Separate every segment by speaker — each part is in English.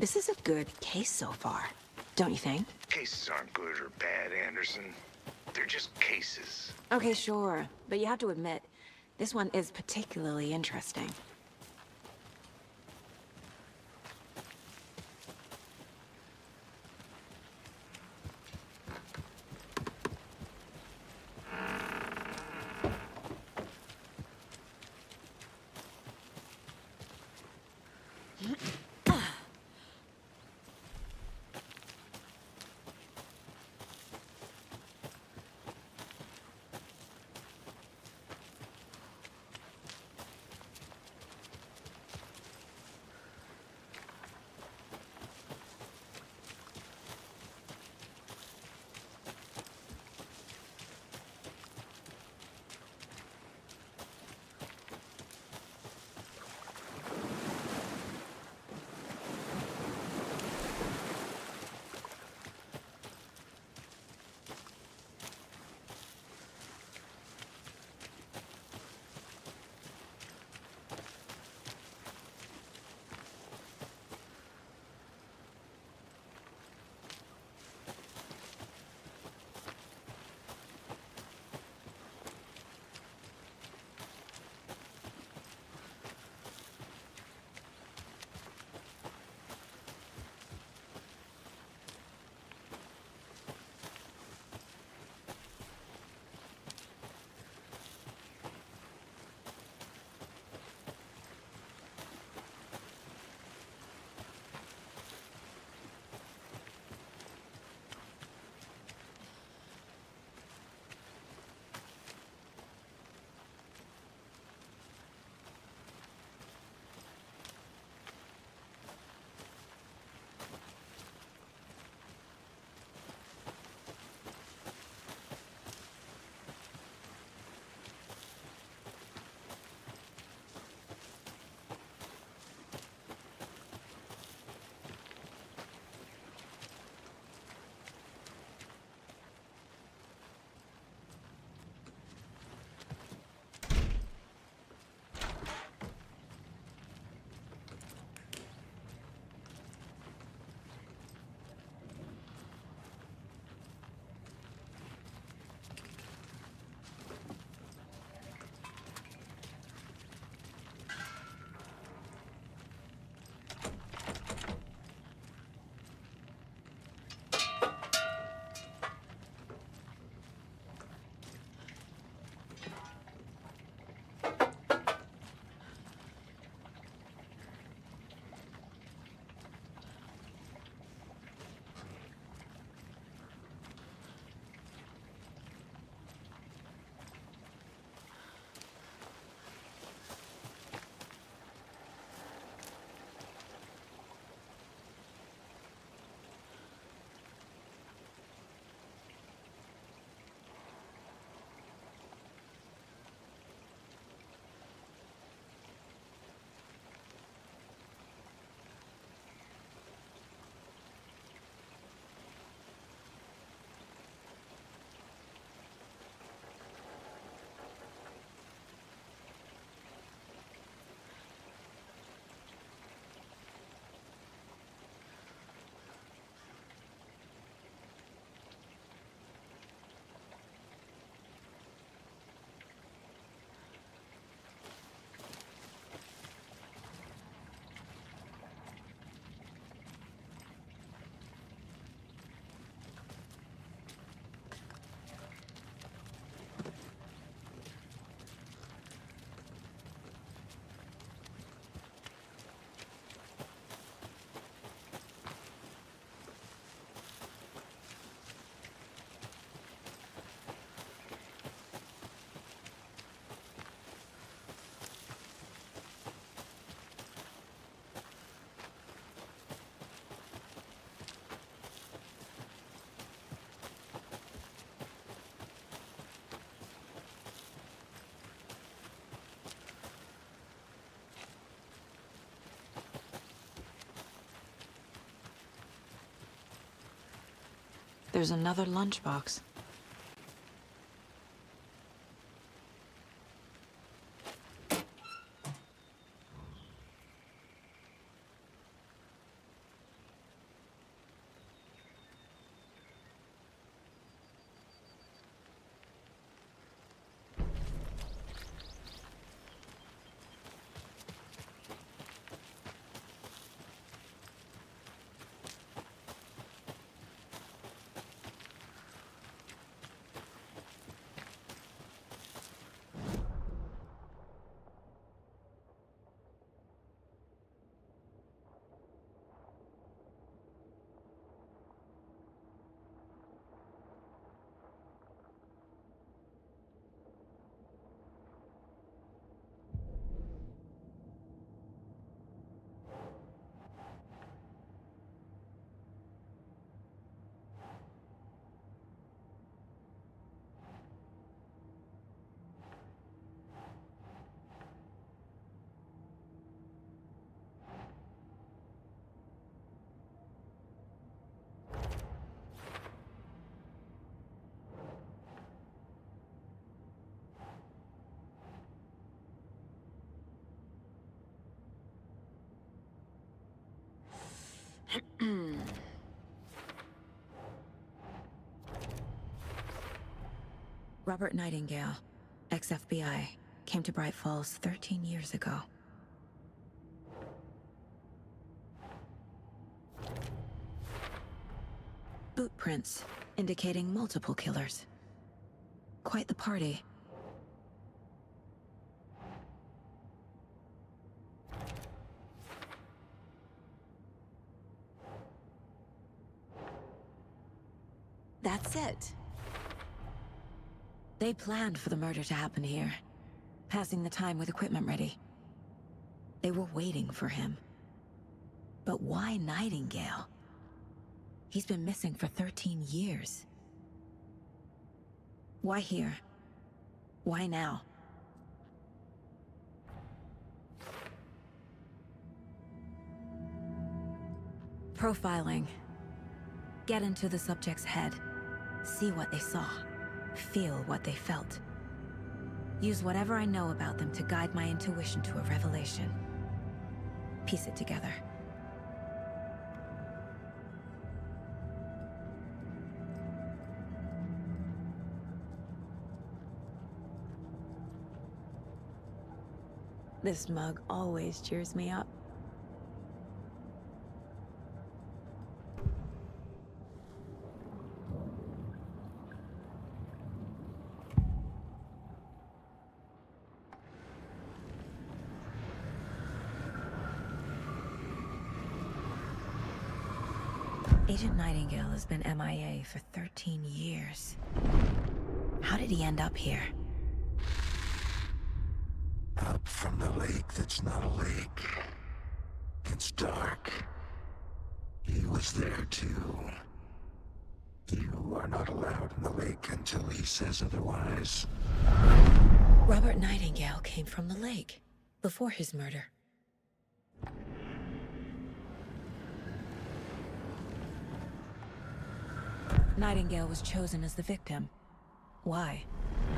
Speaker 1: This is a good case so far, don't you think?
Speaker 2: Cases aren't good or bad, Anderson. They're just cases.
Speaker 1: Okay, sure. But you have to admit, this one is particularly interesting. There's another lunchbox. Robert Nightingale, ex-FBI, came to Bright Falls 13 years ago. Boot prints indicating multiple killers. Quite the party. That's it. They planned for the murder to happen here, passing the time with equipment ready. They were waiting for him. But why Nightingale? He's been missing for 13 years. Why here? Why now? Profiling. Get into the subject's head. See what they saw. Feel what they felt. Use whatever I know about them to guide my intuition to a revelation. Piece it together. This mug always cheers me up. Agent Nightingale has been MIA for 13 years. How did he end up here?
Speaker 3: Up from the lake that's not a lake. It's dark. He was there too. You are not allowed in the lake until he says otherwise.
Speaker 1: Robert Nightingale came from the lake, before his murder. Nightingale was chosen as the victim. Why?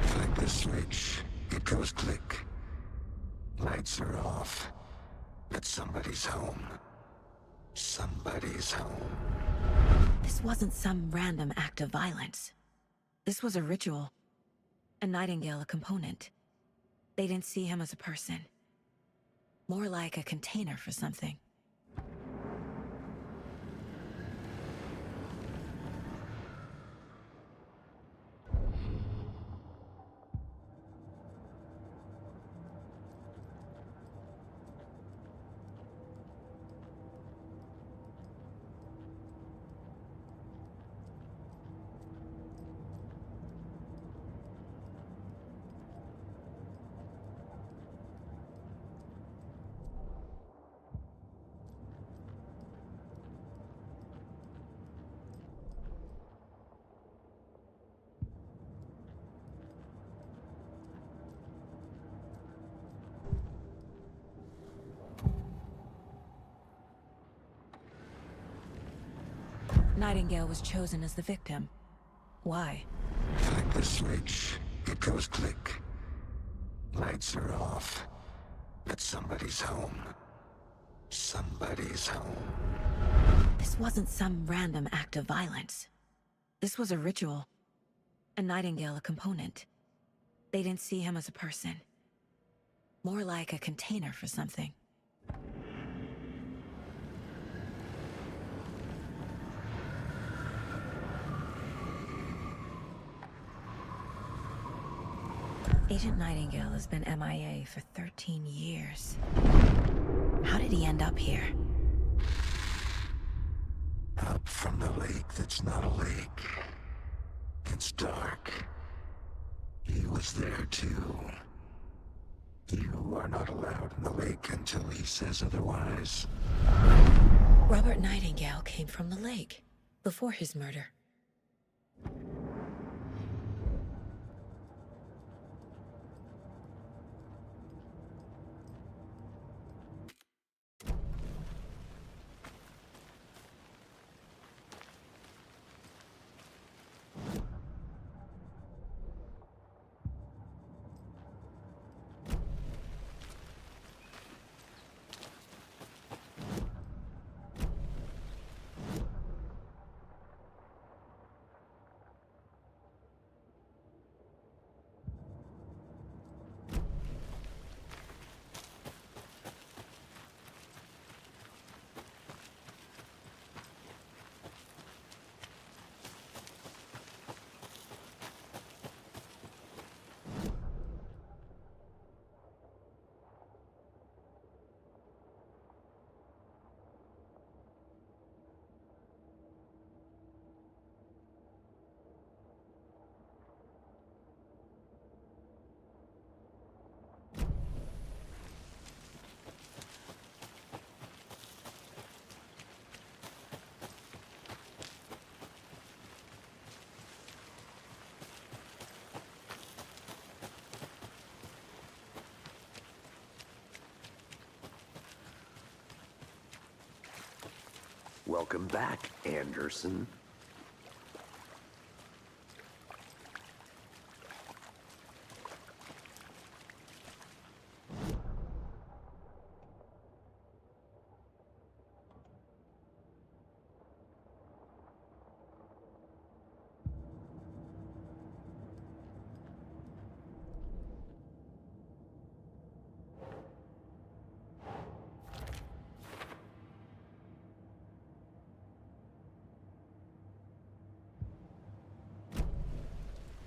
Speaker 3: Flick the switch, it goes click. Lights are off. But somebody's home. Somebody's home.
Speaker 1: This wasn't some random act of violence. This was a ritual. And Nightingale a component. They didn't see him as a person. More like a container for something. Nightingale was chosen as the victim. Why?
Speaker 3: Flick the switch, it goes click. Lights are off. But somebody's home. Somebody's home.
Speaker 1: This wasn't some random act of violence. This was a ritual. And Nightingale a component. They didn't see him as a person. More like a container for something. Agent Nightingale has been MIA for 13 years. How did he end up here?
Speaker 3: Up from the lake that's not a lake. It's dark. He was there too. You are not allowed in the lake until he says otherwise.
Speaker 1: Robert Nightingale came from the lake, before his murder.
Speaker 4: Welcome back, Anderson.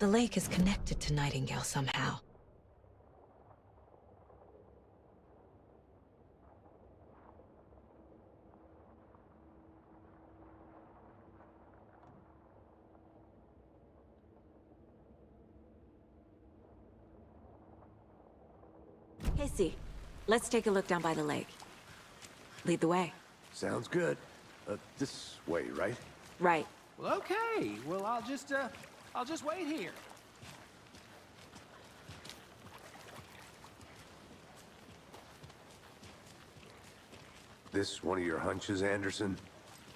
Speaker 1: The lake is connected to Nightingale somehow. Casey, let's take a look down by the lake. Lead the way.
Speaker 4: Sounds good. This way, right?
Speaker 1: Right.
Speaker 5: Well, okay. Well, I'll just wait here.
Speaker 4: This one of your hunches, Anderson?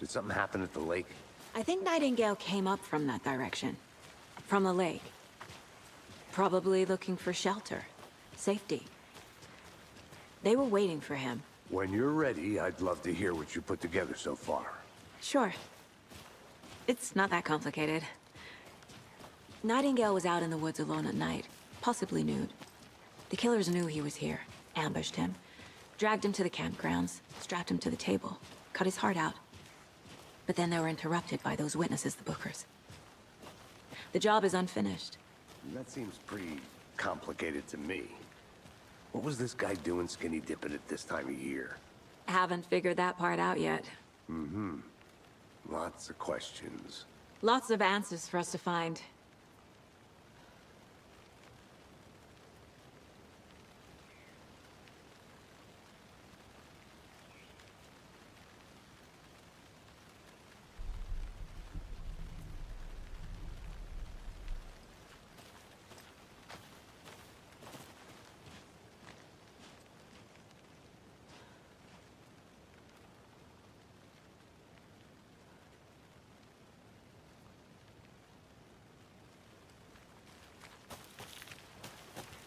Speaker 4: Did something happen at the lake?
Speaker 1: I think Nightingale came up from that direction. From the lake. Probably looking for shelter. Safety. They were waiting for him.
Speaker 4: When you're ready, I'd love to hear what you put together so far.
Speaker 1: Sure. It's not that complicated. Nightingale was out in the woods alone at night, possibly nude. The killers knew he was here, ambushed him, dragged him to the campgrounds, strapped him to the table, cut his heart out. But then they were interrupted by those witnesses, the Bookers. The job is unfinished.
Speaker 4: That seems pretty complicated to me. What was this guy doing skinny dipping at this time of year?
Speaker 1: Haven't figured that part out yet.
Speaker 4: Lots of questions.
Speaker 1: Lots of answers for us to find.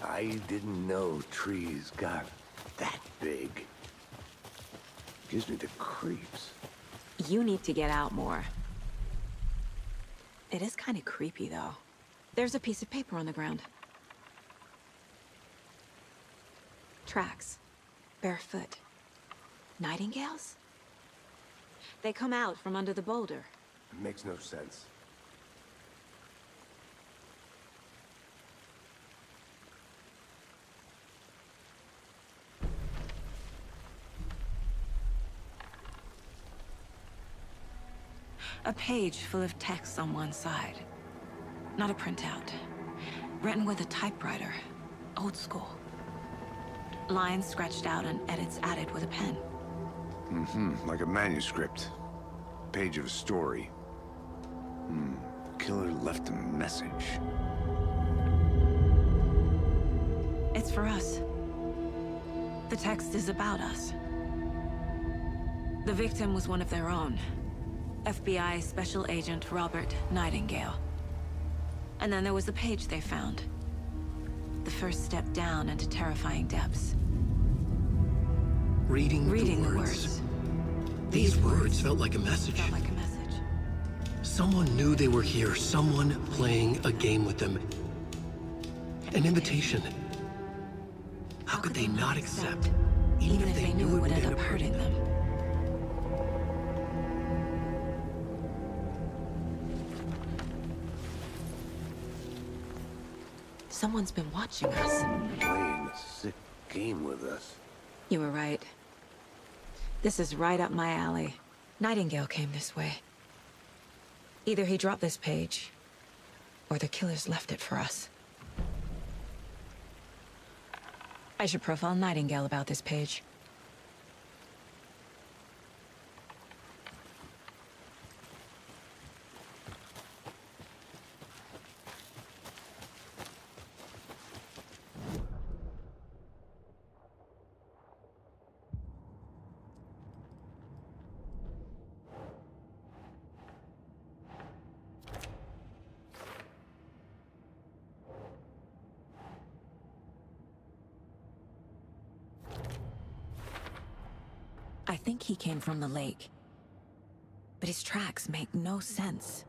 Speaker 4: I didn't know trees got that big. Gives me the creeps.
Speaker 1: You need to get out more. It is kind of creepy, though. There's a piece of paper on the ground. Tracks. Barefoot. Nightingales? They come out from under the boulder.
Speaker 4: It makes no sense.
Speaker 1: A page full of text on one side. Not a printout. Written with a typewriter. Old school. Lines scratched out and edits added with a pen.
Speaker 4: Like a manuscript. Page of a story. Killer left a message.
Speaker 1: It's for us. The text is about us. The victim was one of their own. FBI Special Agent Robert Nightingale. And then there was the page they found. The first step down into terrifying depths.
Speaker 6: Reading
Speaker 1: the
Speaker 6: the words. These words felt like a message.
Speaker 1: Felt like a message.
Speaker 6: Someone knew they were here, someone playing a game with them. An invitation. How could they not accept, even if they knew it would end up hurting them?
Speaker 1: Someone's been watching us.
Speaker 4: Playing a sick game with us.
Speaker 1: You were right. This is right up my alley. Nightingale came this way. Either he dropped this page, or the killers left it for us. I should profile Nightingale about this page. I think he came from the lake. But his tracks make no sense.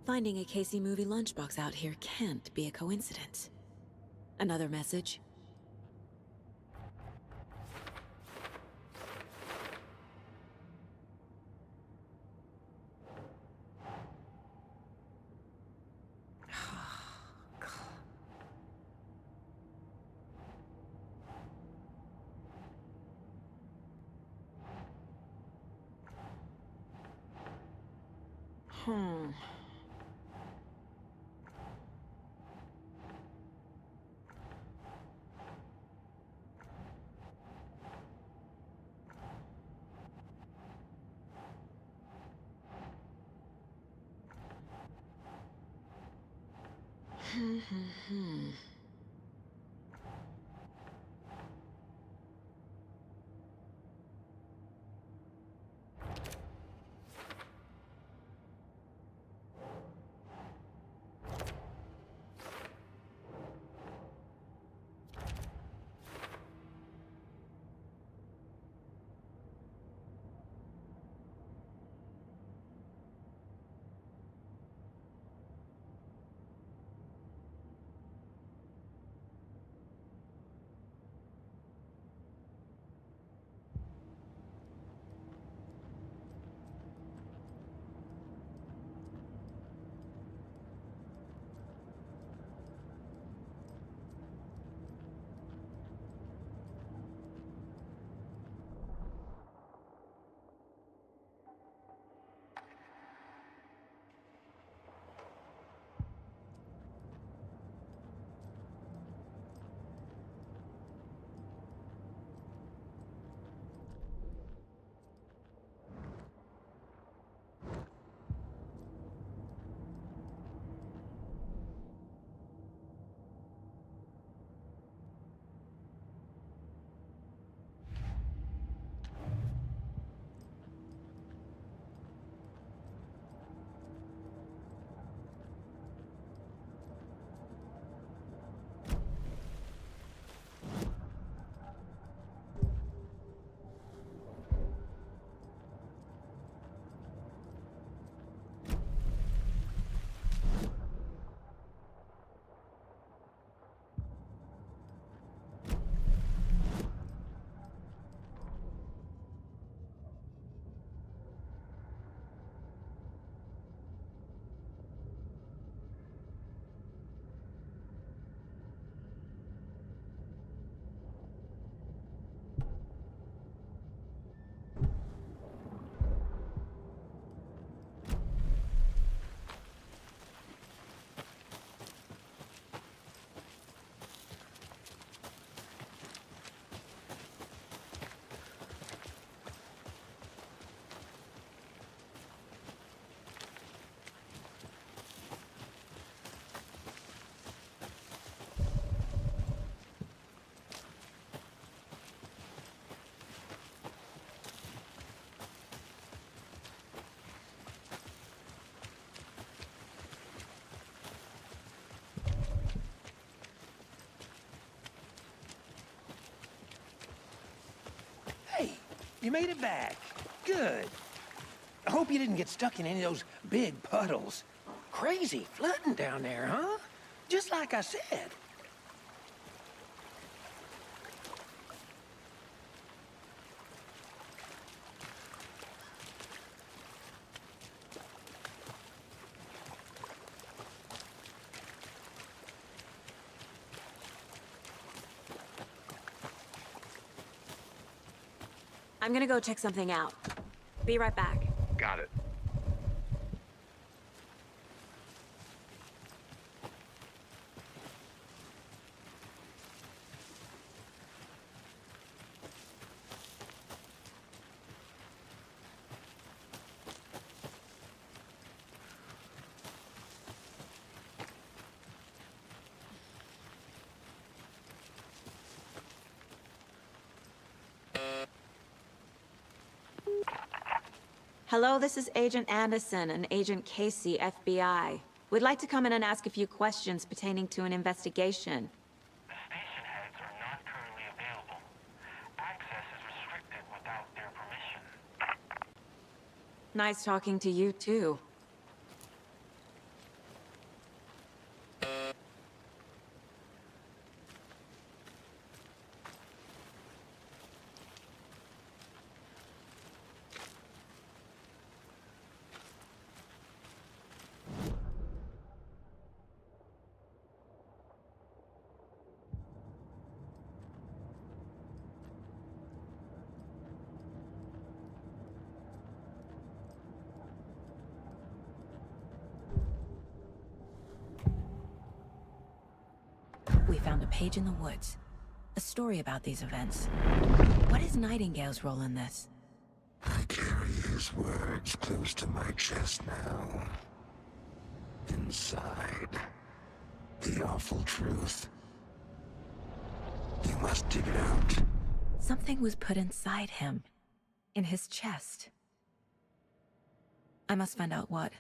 Speaker 1: Finding a Casey movie lunchbox out here can't be a coincidence. Another message? Hmm.
Speaker 5: Hey, you made it back. Good. I hope you didn't get stuck in any of those big puddles. Crazy flooding down there, huh? Just like I said.
Speaker 1: I'm gonna go check something out. Be right back.
Speaker 2: Got it.
Speaker 1: Hello, this is Agent Anderson and Agent Casey, FBI. We'd like to come in and ask a few questions pertaining to an investigation.
Speaker 7: The station heads are not currently available. Access is restricted without their permission.
Speaker 1: Nice talking to you, too. We found a page in the woods. A story about these events. What is Nightingale's role in this?
Speaker 3: I carry his words close to my chest now. Inside, the awful truth. You must dig it out.
Speaker 1: Something was put inside him. In his chest. I must find out what.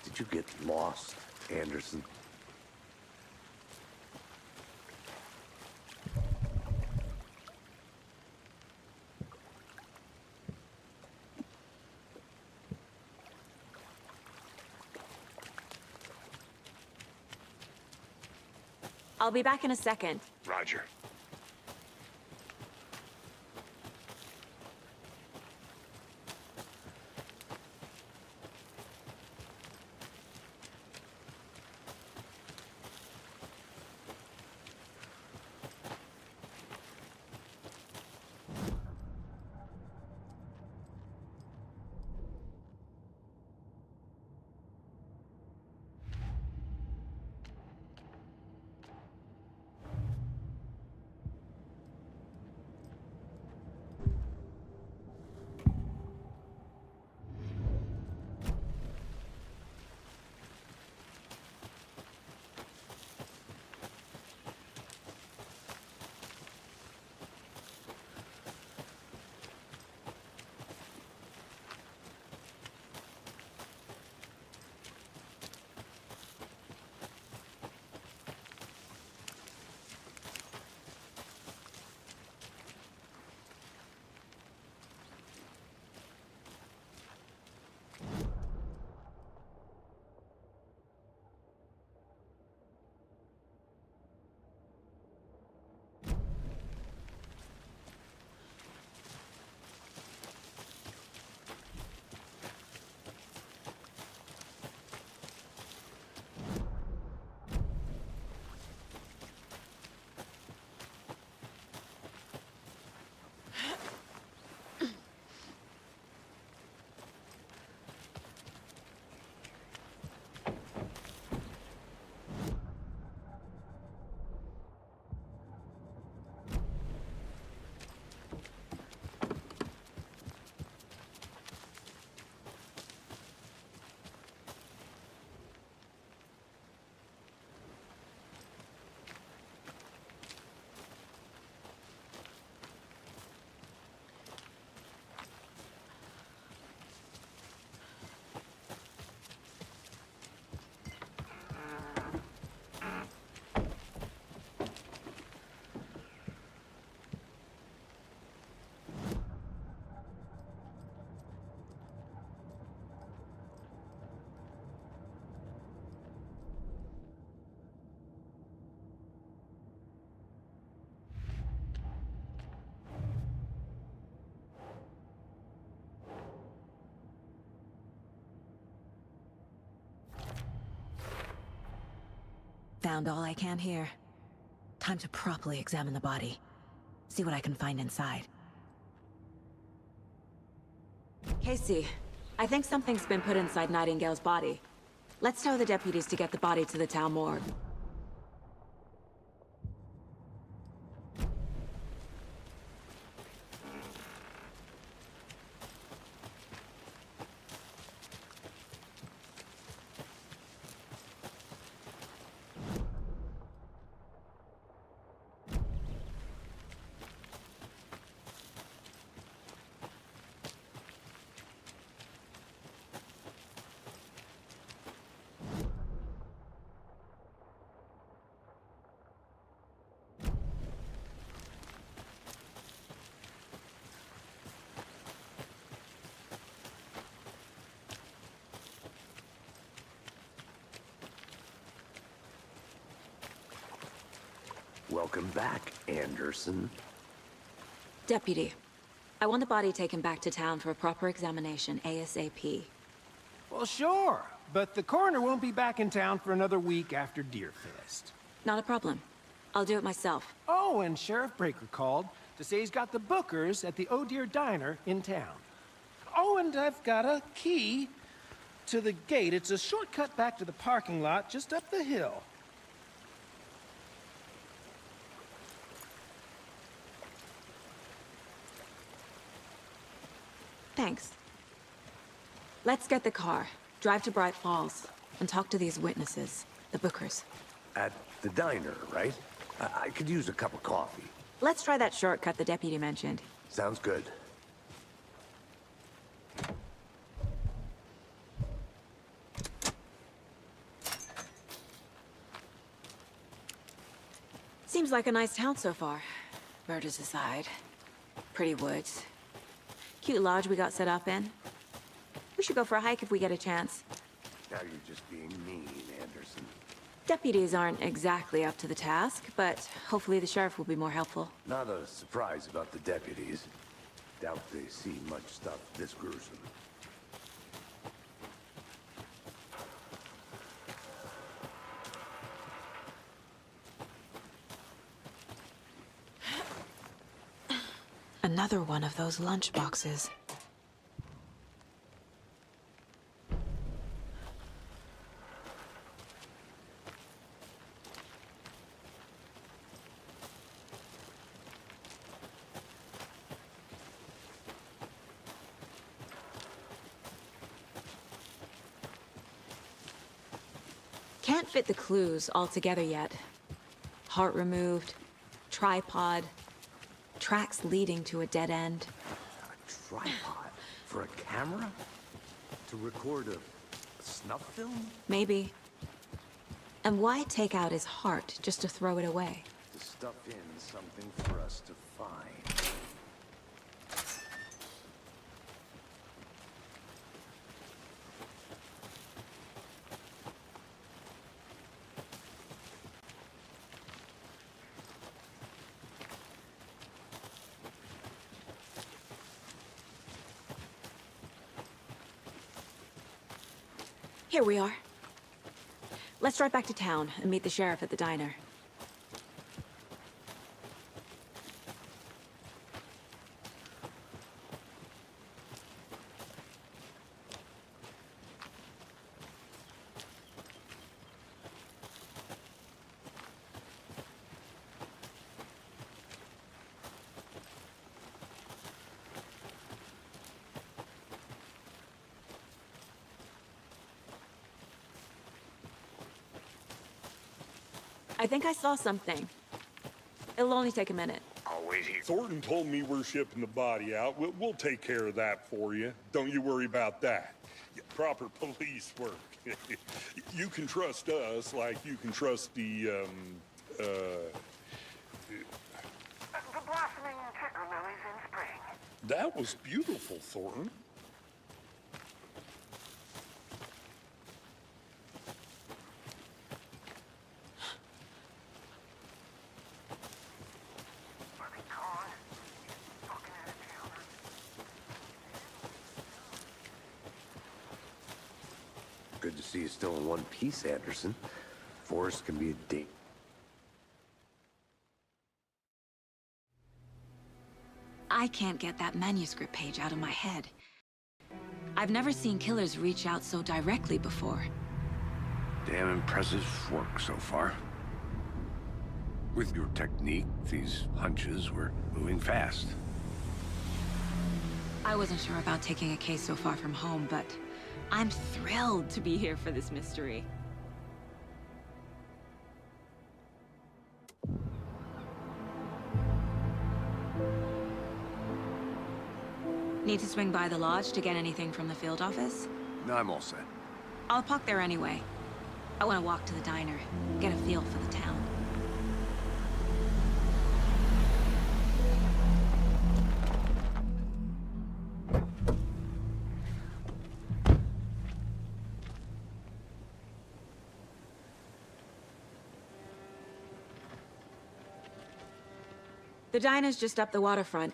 Speaker 4: Did you get lost, Anderson?
Speaker 1: I'll be back in a second.
Speaker 2: Roger.
Speaker 1: sound all I can hear. Time to properly examine the body. See what I can find inside. Casey, I think something's been put inside Nightingale's body. Let's tell the deputies to get the body to the town morgue.
Speaker 4: Welcome back, Anderson.
Speaker 1: Deputy, I want the body taken back to town for a proper examination, ASAP.
Speaker 5: Well, sure, but the coroner won't be back in town for another week after Deerfest.
Speaker 1: Not a problem. I'll do it myself.
Speaker 5: Oh, and Sheriff Breaker called to say he's got the bookers at the Oh Dear Diner in town. Oh, and I've got a key to the gate. It's a shortcut back to the parking lot just up the hill.
Speaker 1: Thanks. Let's get the car, drive to Bright Falls, and talk to these witnesses, the bookers.
Speaker 4: At the diner, right? I could use a cup of coffee.
Speaker 1: Let's try that shortcut the deputy mentioned.
Speaker 4: Sounds good.
Speaker 1: Seems like a nice town so far. Murders aside. Pretty woods. Cute lodge we got set up in. We should go for a hike if we get a chance.
Speaker 4: Now you're just being mean, Anderson.
Speaker 1: Deputies aren't exactly up to the task, but hopefully the sheriff will be more helpful.
Speaker 4: Not a surprise about the deputies. Doubt they see much stuff this gruesome.
Speaker 1: Another one of those lunch boxes. Can't fit the clues all together yet. Heart removed, tripod, tracks leading to a dead end.
Speaker 4: A tripod? For a camera? To record a snuff film?
Speaker 1: Maybe. And why take out his heart just to throw it away?
Speaker 4: To stuff in something for us to find.
Speaker 1: Here we are. Let's drive back to town and meet the sheriff at the diner. I think I saw something. It'll only take a minute.
Speaker 2: I'll wait here.
Speaker 8: Thornton told me we're shipping the body out. We'll take care of that for you. Don't you worry about that. Proper police work. You can trust us like you can trust the
Speaker 7: blossoming ticker lilies in spring.
Speaker 8: That was beautiful, Thornton.
Speaker 4: Good to see you still in one piece, Anderson. Forest can be a date.
Speaker 1: I can't get that manuscript page out of my head. I've never seen killers reach out so directly before.
Speaker 4: Damn impressive work so far. With your technique, these hunches were moving fast.
Speaker 1: I wasn't sure about taking a case so far from home, but I'm thrilled to be here for this mystery. Need to swing by the lodge to get anything from the field office?
Speaker 4: No, I'm all set.
Speaker 1: I'll park there anyway. I want to walk to the diner, get a feel for the town. The diner's just up the waterfront.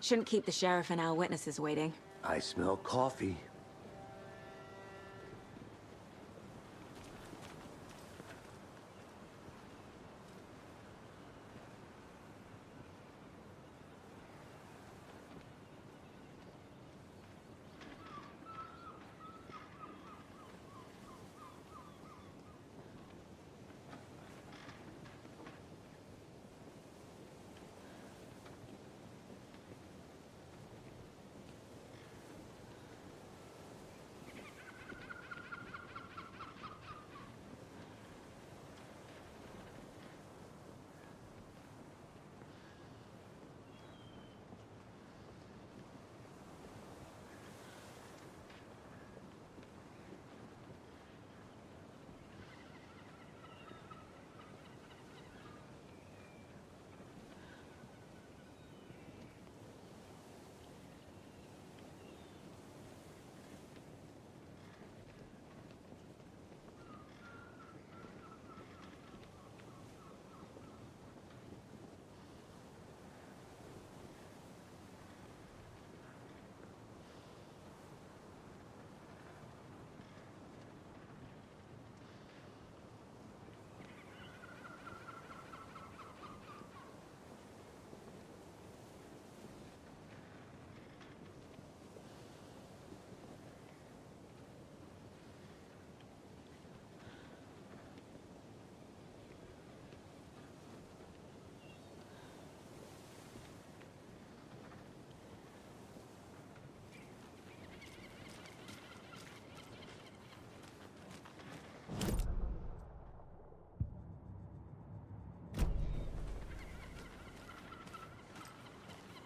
Speaker 1: Shouldn't keep the sheriff and our witnesses waiting.
Speaker 4: I smell coffee.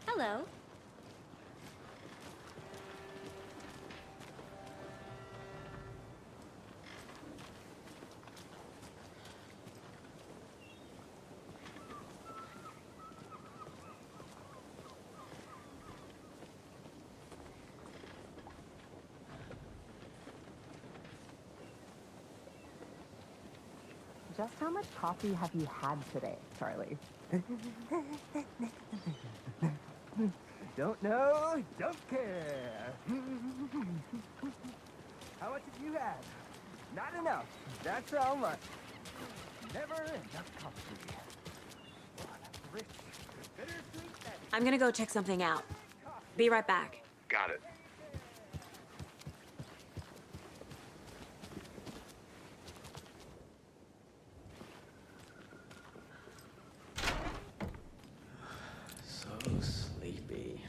Speaker 1: Hello.
Speaker 9: Just how much coffee have you had today, Charlie? Don't know, don't care. How much have you had? Not enough. That's how much. Never enough coffee. What a rich, bittersweet medicine.
Speaker 1: I'm gonna go check something out. Be right back.
Speaker 2: Got it.
Speaker 6: So sleepy.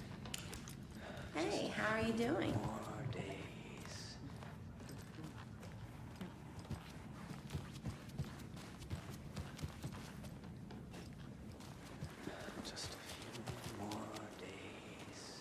Speaker 10: Hey, how are you doing?
Speaker 6: More days. Just a few more days.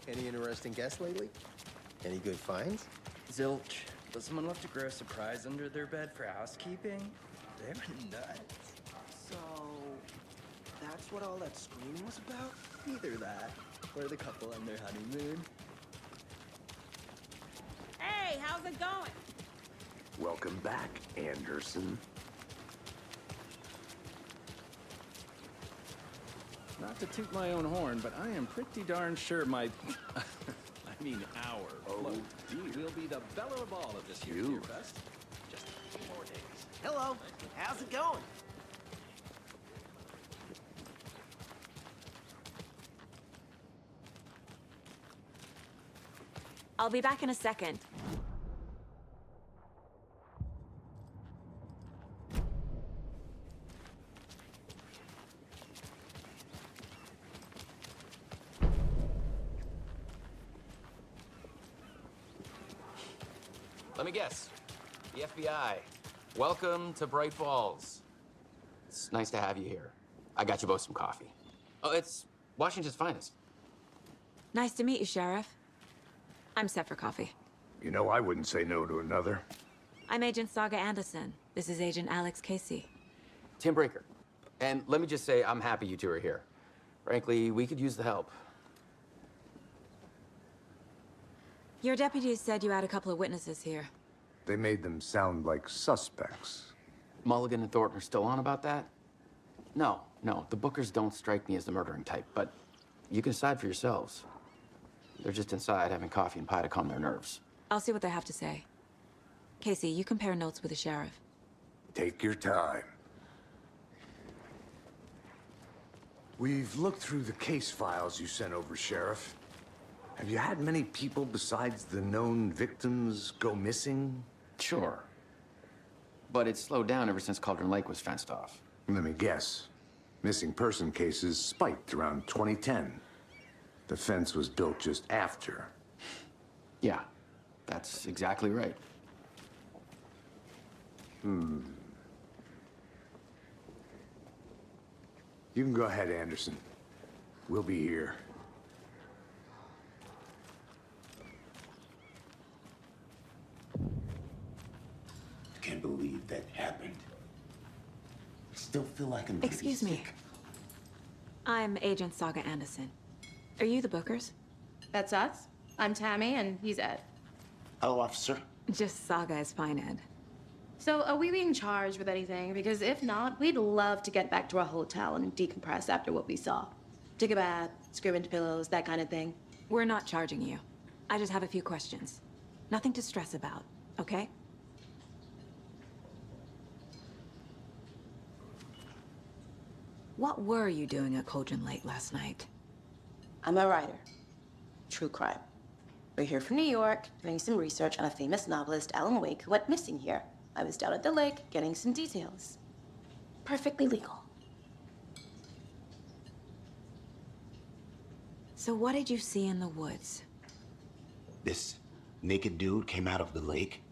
Speaker 11: Any interesting guests lately? Any good finds?
Speaker 12: Zilch. Does someone left a gross surprise under their bed for housekeeping? They were nuts.
Speaker 11: So, that's what all that screaming was about?
Speaker 12: Either that, or the couple on their honeymoon.
Speaker 10: Hey, how's it going?
Speaker 4: Welcome back, Anderson.
Speaker 13: Not to toot my own horn, but I am pretty darn sure my... I mean our float will be the belle of all of this year's Beer Fest. Just a few more days.
Speaker 9: Hello, how's it going?
Speaker 1: I'll be back in a second.
Speaker 14: Let me guess. The FBI. Welcome to Bright Falls. It's nice to have you here. I got you both some coffee. Oh, it's Washington's finest.
Speaker 1: Nice to meet you, Sheriff. I'm set for coffee.
Speaker 4: You know, I wouldn't say no to another.
Speaker 1: I'm Agent Saga Anderson. This is Agent Alex Casey.
Speaker 14: Tim Breaker. And let me just say, I'm happy you two are here. Frankly, we could use the help.
Speaker 1: Your deputies said you had a couple of witnesses here.
Speaker 4: They made them sound like suspects.
Speaker 14: Mulligan and Thornton are still on about that? No, the Bookers don't strike me as the murdering type, but you can decide for yourselves. They're just inside having coffee and pie to calm their nerves.
Speaker 1: I'll see what they have to say. Casey, you compare notes with the sheriff.
Speaker 4: Take your time. We've looked through the case files you sent over, Sheriff. Have you had many people besides the known victims go missing?
Speaker 14: Sure. But it's slowed down ever since Cauldron Lake was fenced off.
Speaker 4: Let me guess. Missing person cases spiked around 2010. The fence was built just after.
Speaker 14: Yeah, that's exactly right.
Speaker 4: You can go ahead, Anderson. We'll be here.
Speaker 3: Can't believe that happened. I still feel like I'm pretty
Speaker 1: Excuse me.
Speaker 3: sick.
Speaker 1: I'm Agent Saga Anderson. Are you the Bookers?
Speaker 10: That's us. I'm Tammy, and he's Ed.
Speaker 3: Hello, officer.
Speaker 1: Just Saga is fine, Ed.
Speaker 10: So, are we being charged with anything? Because if not, we'd love to get back to our hotel and decompress after what we saw. Take a bath, scream into pillows, that kind of thing.
Speaker 1: We're not charging you. I just have a few questions. Nothing to stress about, okay? What were you doing at Cauldron Lake last night?
Speaker 10: I'm a writer. True crime. We're here from New York, doing some research on a famous novelist, Alan Wake, who went missing here. I was down at the lake, getting some details. Perfectly legal.
Speaker 1: So what did you see in the woods?
Speaker 3: This naked dude came out of the lake,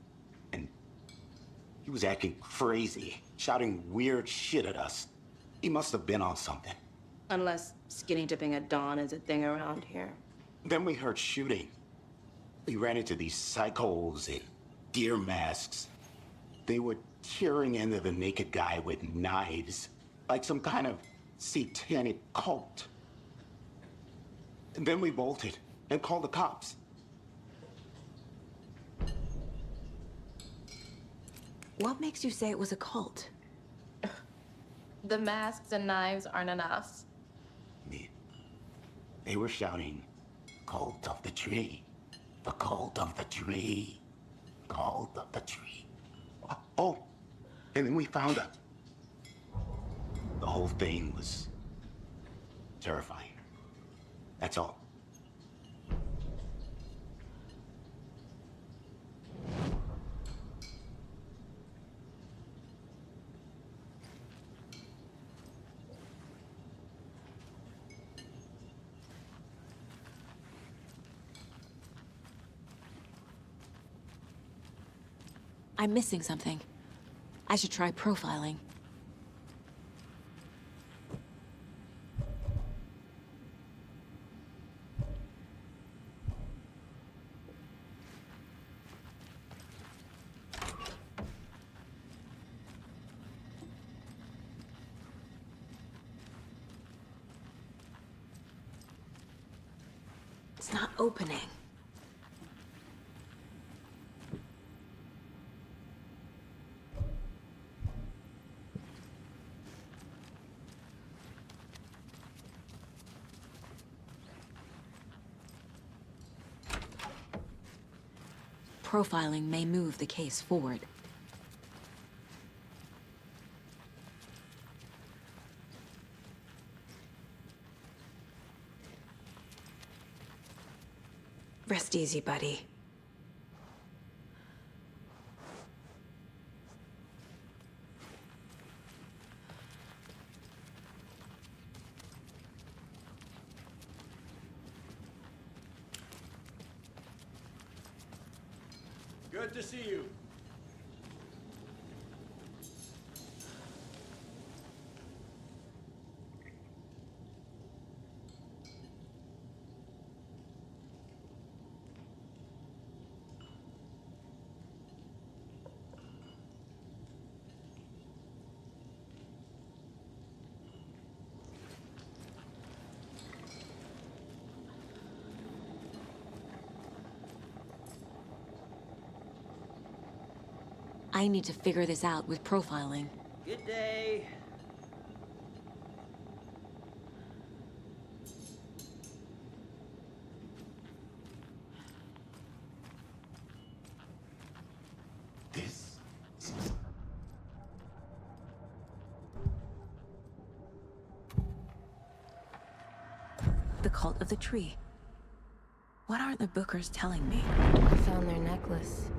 Speaker 3: and he was acting crazy, shouting weird shit at us. He must have been on something.
Speaker 10: Unless skinny dipping at dawn is a thing around here.
Speaker 3: Then we heard shooting. We ran into these psychos in deer masks. They were tearing into the naked guy with knives, like some kind of satanic cult. And then we bolted and called the cops.
Speaker 1: What makes you say it was a cult?
Speaker 10: The masks and knives aren't enough.
Speaker 3: They were shouting, "Cult of the tree, the cult of the tree, cult of the tree." Oh, and then we found out. The whole thing was terrifying. That's all.
Speaker 1: I'm missing something. I should try profiling. It's not opening. Profiling may move the case forward. Rest easy, buddy.
Speaker 13: Good to see you.
Speaker 1: I need to figure this out with profiling.
Speaker 12: Good day.
Speaker 3: This is
Speaker 1: The cult of the tree. What aren't the Bookers telling me?
Speaker 15: I found their necklace.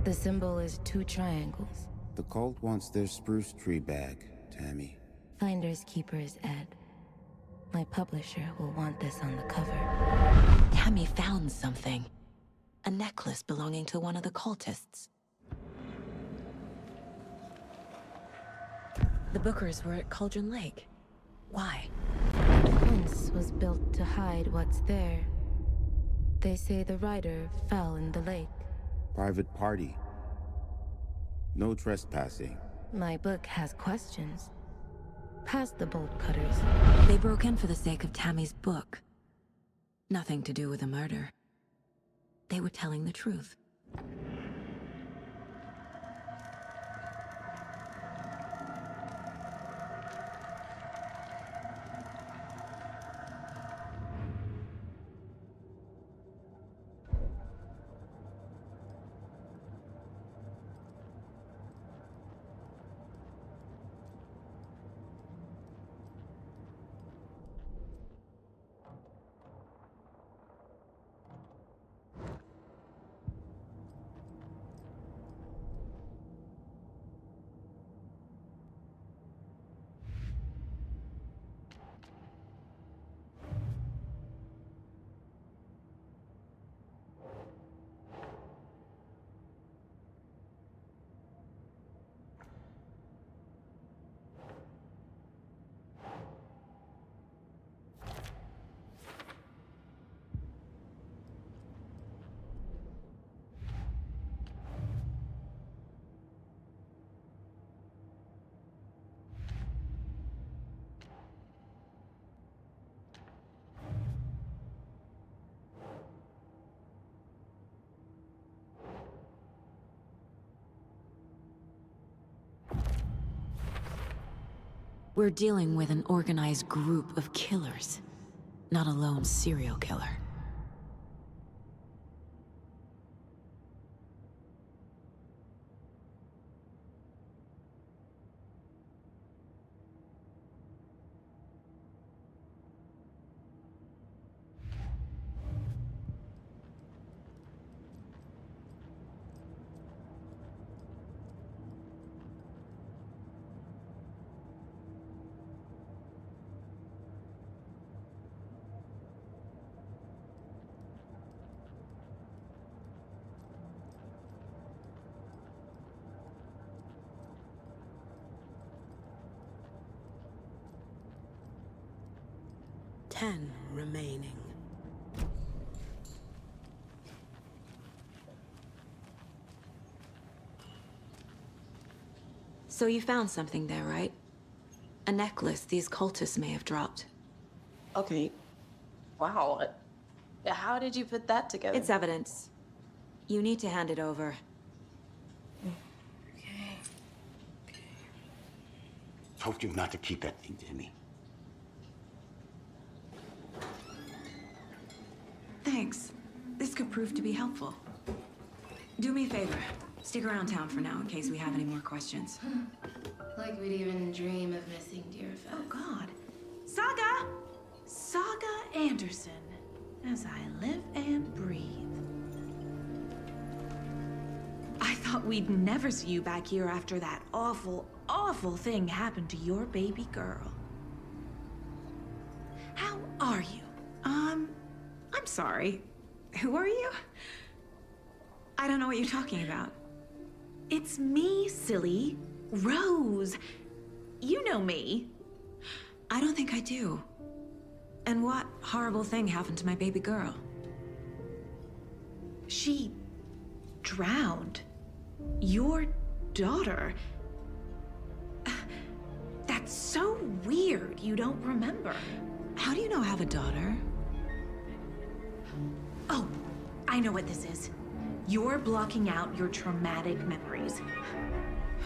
Speaker 15: The symbol is 2 triangles.
Speaker 16: The cult wants their spruce tree back, Tammy.
Speaker 15: Finders keepers, Ed. My publisher will want this on the cover.
Speaker 1: Tammy found something. A necklace belonging to one of the cultists. The Bookers were at Cauldron Lake. Why?
Speaker 15: The fence was built to hide what's there. They say the rider fell in the lake.
Speaker 16: Private party. No trespassing.
Speaker 15: My book has questions. Past the bolt cutters.
Speaker 1: They broke in for the sake of Tammy's book. Nothing to do with the murder. They were telling the truth. We're dealing with an organized group of killers, not a lone serial killer.
Speaker 17: Ten remaining.
Speaker 1: So you found something there, right? A necklace these cultists may have dropped.
Speaker 10: Okay. Wow. How did you put that together?
Speaker 1: It's evidence. You need to hand it over.
Speaker 3: Told you not to keep that thing, Timmy.
Speaker 1: Thanks. This could prove to be helpful. Do me a favor. Stick around town for now in case we have any more questions.
Speaker 15: Like we'd even dream of missing Deerfest.
Speaker 18: Oh, God. Saga! Saga Anderson. As I live and breathe. I thought we'd never see you back here after that awful, awful thing happened to your baby girl. How are you? I'm sorry. Who are you?
Speaker 1: I don't know what you're talking about.
Speaker 18: It's me, silly. Rose. You know me.
Speaker 1: I don't think I do. And what horrible thing happened to my baby girl?
Speaker 18: She drowned. Your daughter. That's so weird you don't remember.
Speaker 1: How do you know I have a daughter?
Speaker 18: Oh, I know what this is. You're blocking out your traumatic memories.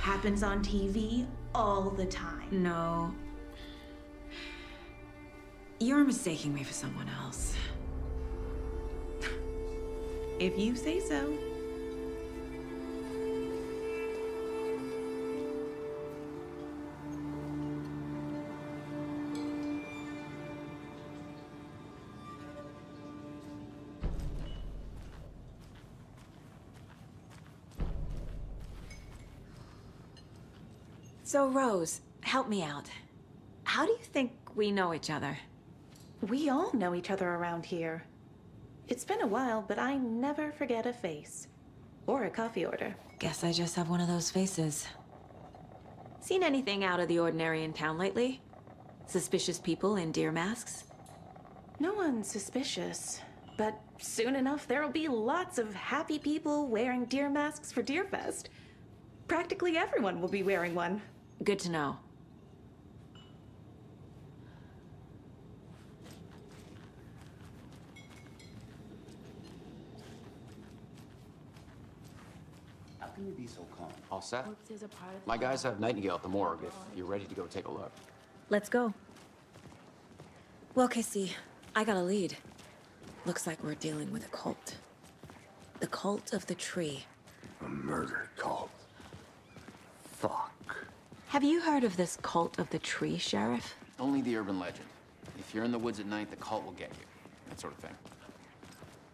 Speaker 18: Happens on TV all the time.
Speaker 1: No. You're mistaking me for someone else.
Speaker 18: If you say so.
Speaker 1: So, Rose, help me out. How do you think we know each other?
Speaker 18: We all know each other around here. It's been a while, but I never forget a face. Or a coffee order.
Speaker 1: Guess I just have one of those faces. Seen anything out of the ordinary in town lately? Suspicious people in deer masks?
Speaker 18: No one's suspicious. But soon enough, there'll be lots of happy people wearing deer masks for Deerfest. Practically everyone will be wearing one.
Speaker 1: Good to know.
Speaker 3: How can you be so calm?
Speaker 14: All set? My guys have Nightingale at the morgue if you're ready to go take a look.
Speaker 1: Let's go. Well, Casey, I got a lead. Looks like we're dealing with a cult. The cult of the tree.
Speaker 4: A murder cult. Fuck.
Speaker 1: Have you heard of this cult of the tree, Sheriff?
Speaker 14: Only the urban legend. If you're in the woods at night, the cult will get you. That sort of thing.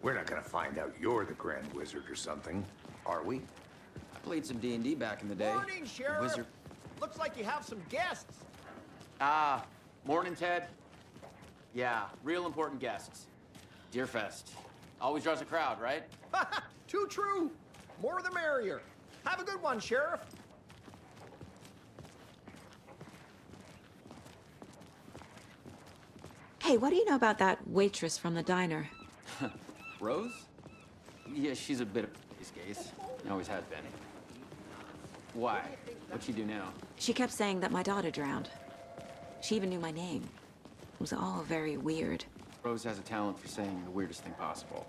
Speaker 4: We're not gonna find out you're the Grand Wizard or something, are we?
Speaker 14: I played some D&D back in the day.
Speaker 9: Morning, Sheriff.
Speaker 14: Wizard.
Speaker 9: Looks like you have some guests.
Speaker 14: Morning, Ted. Yeah, real important guests. Deerfest. Always draws a crowd, right?
Speaker 9: Too true. More the merrier. Have a good one, Sheriff.
Speaker 1: Hey, what do you know about that waitress from the diner?
Speaker 14: Rose? Yeah, she's a bit of a case. Always has been. Why? What'd she do now?
Speaker 1: She kept saying that my daughter drowned. She even knew my name. It was all very weird.
Speaker 14: Rose has a talent for saying the weirdest thing possible.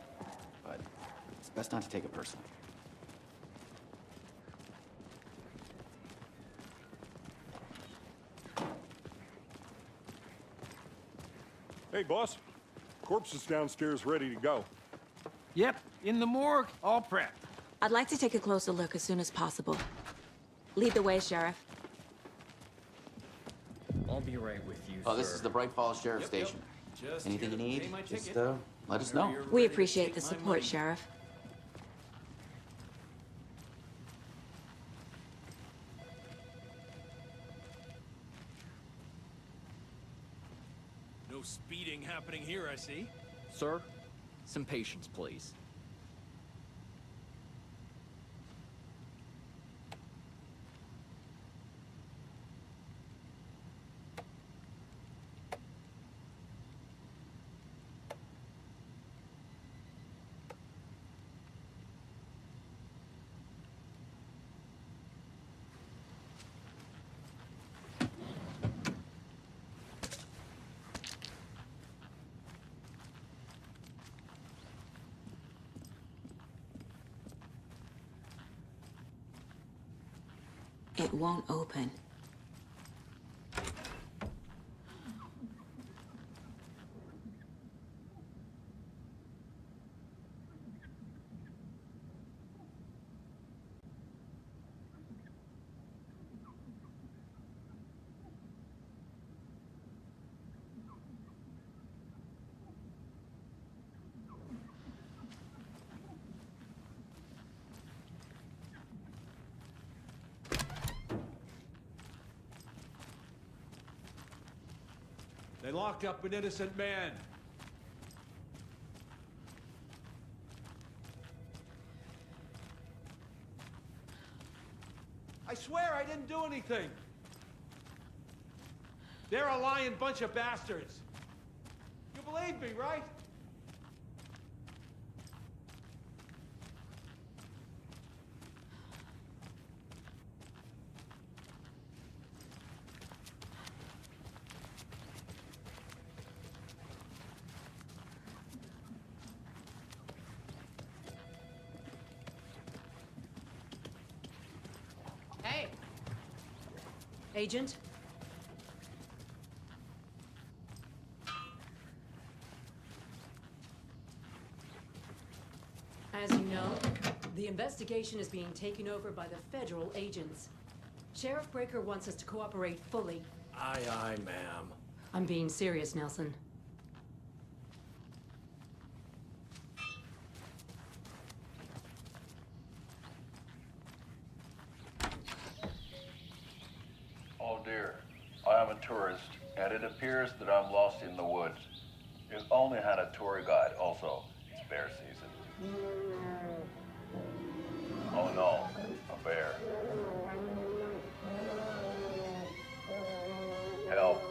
Speaker 14: But it's best not to take it personally.
Speaker 8: Hey, boss. Corpse is downstairs ready to go.
Speaker 5: Yep, in the morgue, all prepped.
Speaker 1: I'd like to take a closer look as soon as possible. Lead the way, Sheriff.
Speaker 12: I'll be right with you,
Speaker 14: Oh, this
Speaker 12: sir.
Speaker 14: is the Bright Falls Sheriff Station.
Speaker 13: Just
Speaker 14: Anything you
Speaker 13: here to
Speaker 14: need,
Speaker 13: pay my
Speaker 14: just
Speaker 13: ticket.
Speaker 14: let us know.
Speaker 13: You're
Speaker 1: We
Speaker 13: ready to
Speaker 1: appreciate
Speaker 13: take
Speaker 1: the
Speaker 13: my
Speaker 1: support,
Speaker 13: money.
Speaker 1: Sheriff.
Speaker 13: No speeding happening here, I see.
Speaker 12: Sir, some patience, please.
Speaker 1: It won't open.
Speaker 19: They locked up an innocent man. I swear I didn't do anything. They're a lying bunch of bastards. You believe me, right?
Speaker 20: Hey! Agent? As you know, the investigation is being taken over by the federal agents. Sheriff Breaker wants us to cooperate fully.
Speaker 19: Aye, aye, ma'am.
Speaker 20: I'm being serious, Nelson.
Speaker 21: Oh dear, I am a tourist, and it appears that I'm lost in the woods. You only had a tour guide, also. It's bear season. Oh no, a bear. Help.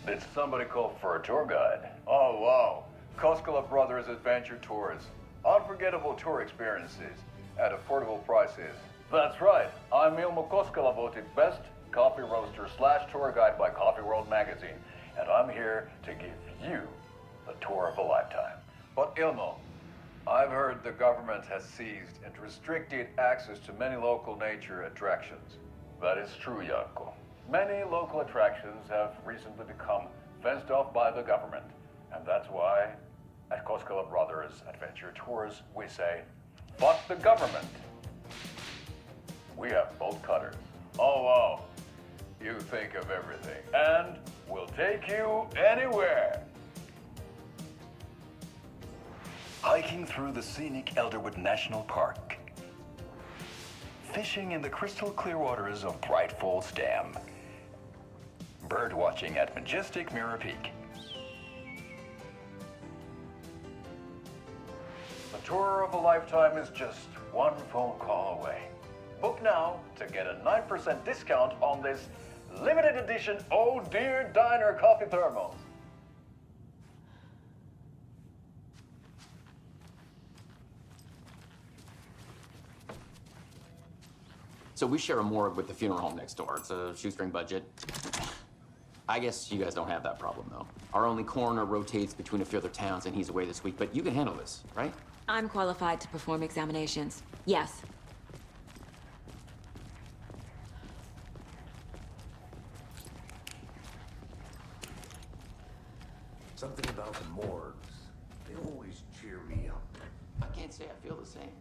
Speaker 21: Did somebody call for a tour guide? Oh wow, Koskela Brothers Adventure Tours. Unforgettable tour experiences at affordable prices. That's right, I'm Ilmo Koskela, voted best coffee roaster / tour guide by Coffee World magazine, and I'm here to give you the tour of a lifetime. But Ilmo, I've heard the government has seized and restricted access to many local nature attractions. That is true, Janko. Many local attractions have recently become fenced off by the government, and that's why at Koskela Brothers Adventure Tours, we say, fuck the government. We have bolt cutters. Oh, wow. You think of everything. And we'll take you anywhere. Hiking through the scenic Elderwood National Park. Fishing in the crystal clear waters of Bright Falls Dam. Bird watching at majestic Mirror Peak. The tour of a lifetime is just one phone call away. Book now to get a 9% discount on this limited edition Oh Dear Diner coffee thermos.
Speaker 14: So we share a morgue with the funeral home next door. It's a shoestring budget. I guess you guys don't have that problem, though. Our only coroner rotates between a few other towns, and he's away this week, but you can handle this, right?
Speaker 1: I'm qualified to perform examinations. Yes.
Speaker 4: Something about the morgues. They always cheer me up.
Speaker 14: I can't say I feel the same.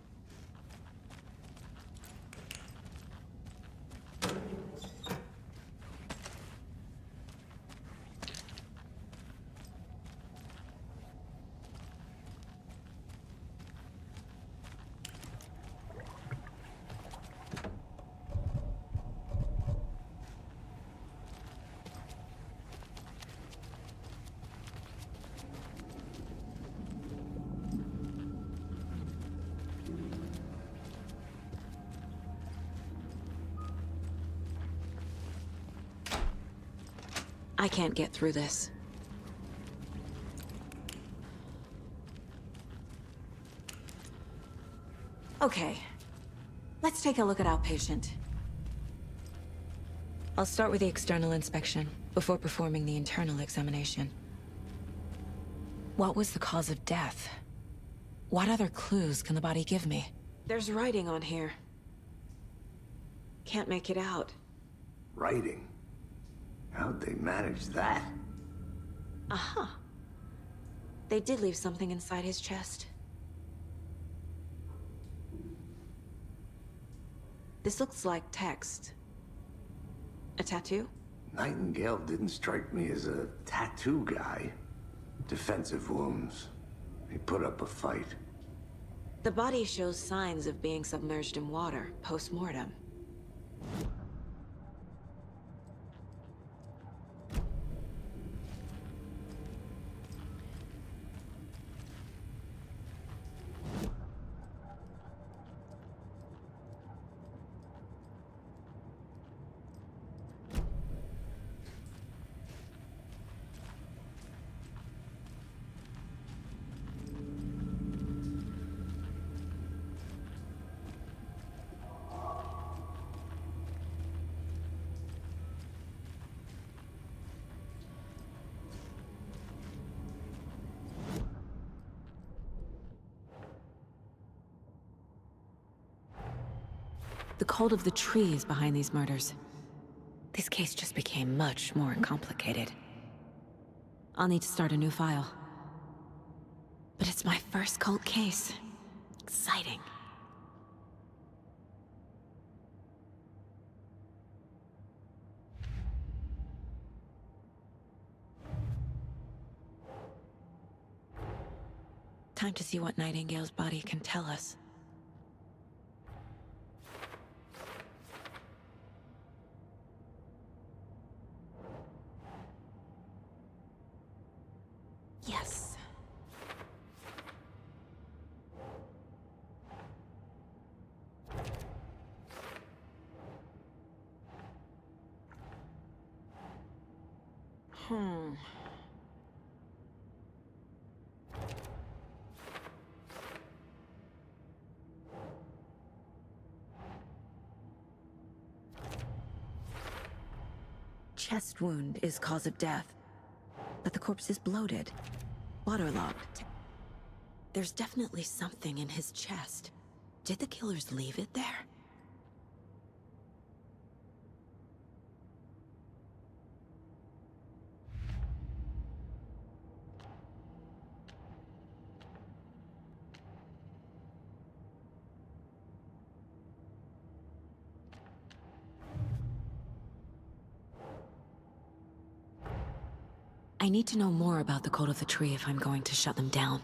Speaker 1: I can't get through this. Okay, let's take a look at outpatient. I'll start with the external inspection before performing the internal examination. What was the cause of death? What other clues can the body give me?
Speaker 18: There's writing on here. Can't make it out.
Speaker 4: Writing? How'd they manage that?
Speaker 18: Uh-huh. They did leave something inside his chest. This looks like text. A tattoo?
Speaker 4: Nightingale didn't strike me as a tattoo guy. Defensive wounds. He put up a fight.
Speaker 18: The body shows signs of being submerged in water, post-mortem.
Speaker 1: The cult of the tree is behind these murders. This case just became much more complicated. I'll need to start a new file. But it's my first cult case. Exciting. Time to see what Nightingale's body can tell us. Yes. Chest wound is cause of death, but the corpse is bloated, waterlogged. There's definitely something in his chest. Did the killers leave it there? I need to know more about the cult of the tree if I'm going to shut them down.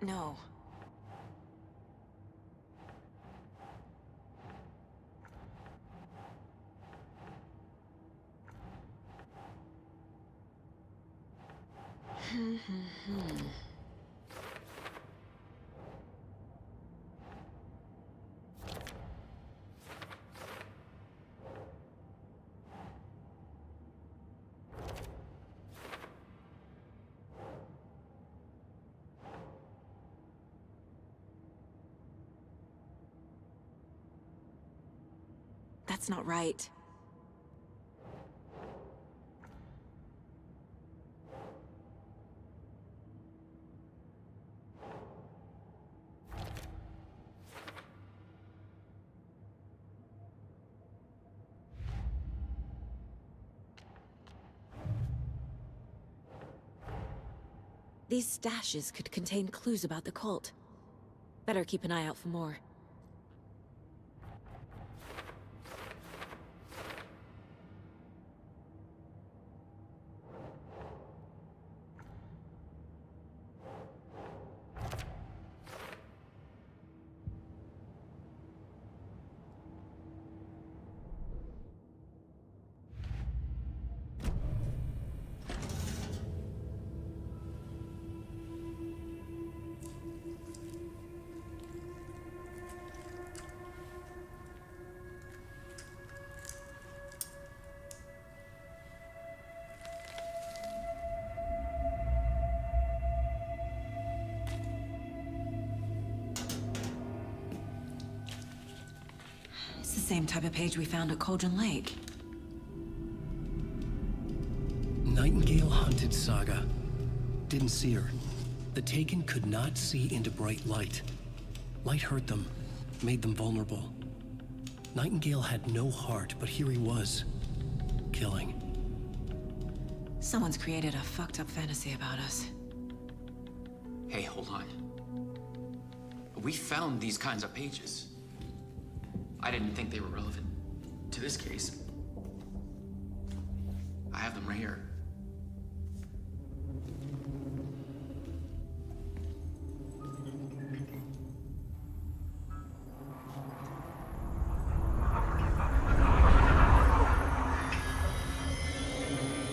Speaker 1: No. That's not right. These stashes could contain clues about the cult. Better keep an eye out for more. same type of page we found at Cauldron Lake.
Speaker 6: Nightingale hunted Saga. Didn't see her. The Taken could not see into bright light. Light hurt them, made them vulnerable. Nightingale had no heart, but here he was, killing.
Speaker 1: Someone's created a fucked up fantasy about us.
Speaker 14: Hey, hold on. We found these kinds of pages. I didn't think they were relevant to this case. I have them right here.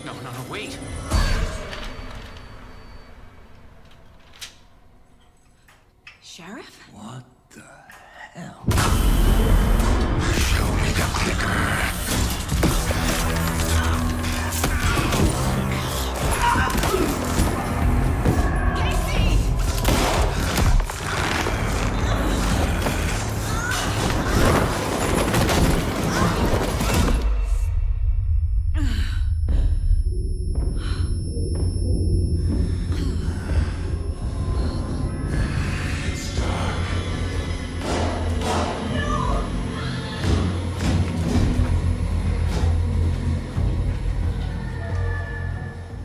Speaker 14: No, wait!
Speaker 1: Sheriff?
Speaker 3: What the hell? Show me the clicker.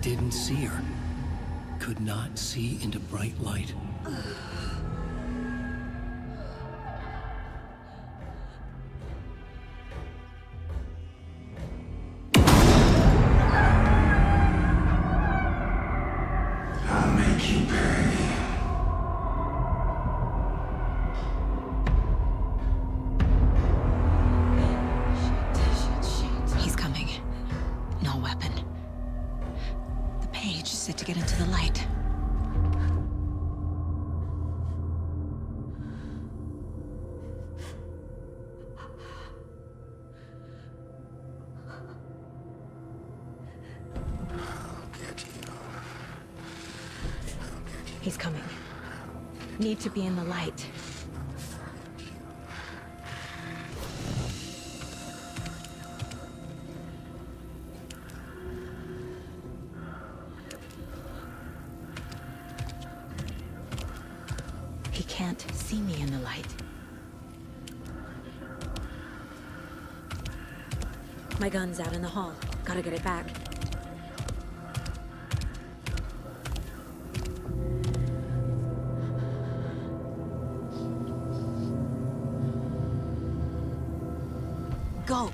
Speaker 6: Didn't see her. Could not see into bright light.
Speaker 3: I'll make you pay.
Speaker 1: He's coming. No weapon. The page set to get into the light. He's coming. Need to be in the light. He can't see me in the light. My gun's out in the hall. Gotta get it back. Go!